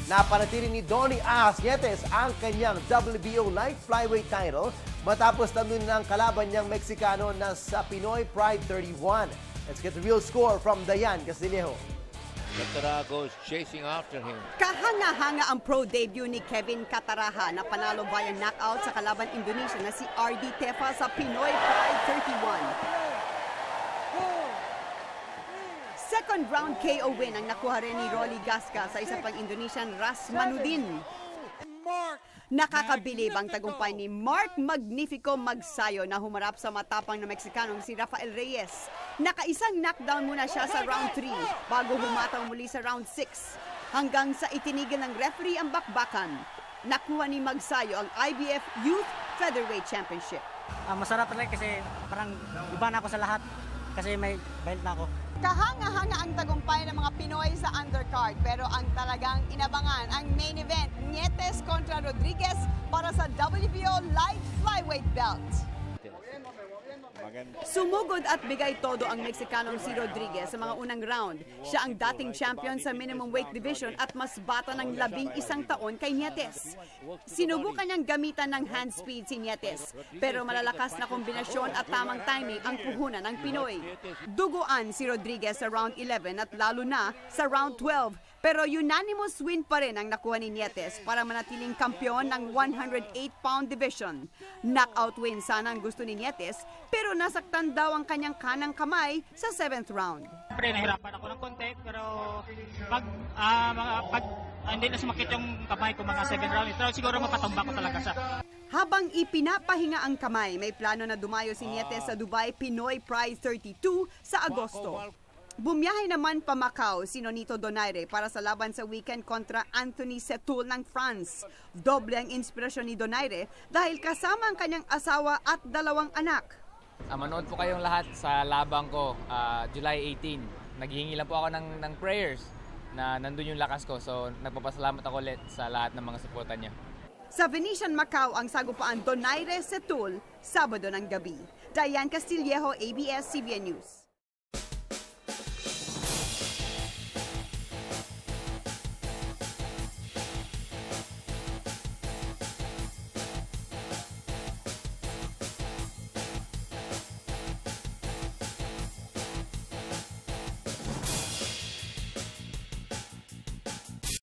Napanatili ni Donnie Asnietes ang kanyang WBO light flyweight title matapos talunin ng kalaban niyang Meksikano na sa Pinoy Pride 31. Let's get the real score from Dayan Castillejo. Cataraha is chasing after him. Kahanga-hanga ang pro debut ni Kevin Cataraha na panalo via knockout sa kalaban Indonesia na si RD Tefa sa Pinoy Pride 31. Second round KO win ang nakuha rin ni Rolly Gasca sa isa pang Indonesian Rasmanuddin. Nakakabilib ang tagumpay ni Mark Magnifico Magsayo na humarap sa matapang na Meksikanong si Rafael Reyes. Nakaisang knockdown muna siya sa round 3 bago humataw muli sa round 6 hanggang sa itinigil ng referee ang bakbakan. Nakuha ni Magsayo ang IBF Youth Featherweight Championship. Masarap talaga kasi parang iba na ako sa lahat kasi may belt na ako. Kahanga-hanga ang tagumpay ng mga Pinoy sa undercard pero ang talagang inabangan ang main event, Nietes kontra Rodriguez para sa WBO light flyweight belt. Sumugod at bigay todo ang Meksikanong si Rodriguez sa mga unang round. Siya ang dating champion sa minimum weight division at mas bata ng 11 taon kay Nietes. Sinubukan niyang gamitan ng hand speed si Nietes, pero malalakas na kombinasyon at tamang timing ang puhunan ng Pinoy. Duguan si Rodriguez sa round 11 at lalo na sa round 12, pero unanimous win pa rin ang nakuha ni Nietes para manatiling kampiyon ng 108-pound division. Knockout win sana ang gusto ni Nietes, pero nasaktan daw ang kanyang kanang kamay sa 7th round. Siyempre, nahirapan ako ng konti, pero pag hindi na sumakit yung kamay ko mga 7th round, pero siguro mapatumba ko talaga siya. Habang ipinapahinga ang kamay, may plano na dumayo si Nietes sa Dubai Pinoy Pride 32 sa Agosto. Bumiyahe naman pa Macau si Nonito Donaire para sa laban sa weekend kontra Anthony Setul ng France. Doble ang inspirasyon ni Donaire dahil kasama ang kanyang asawa at 2 anak. Manood po kayong lahat sa labang ko, July 18. Naghihingi lang po ako ng prayers na nandun yung lakas ko. So nagpapasalamat ako ulit sa lahat ng mga suporta niya. Sa Venetian Macau ang sagupaan Donaire Setul, Sabado ng gabi. Dayan Castillejo, ABS-CBN News.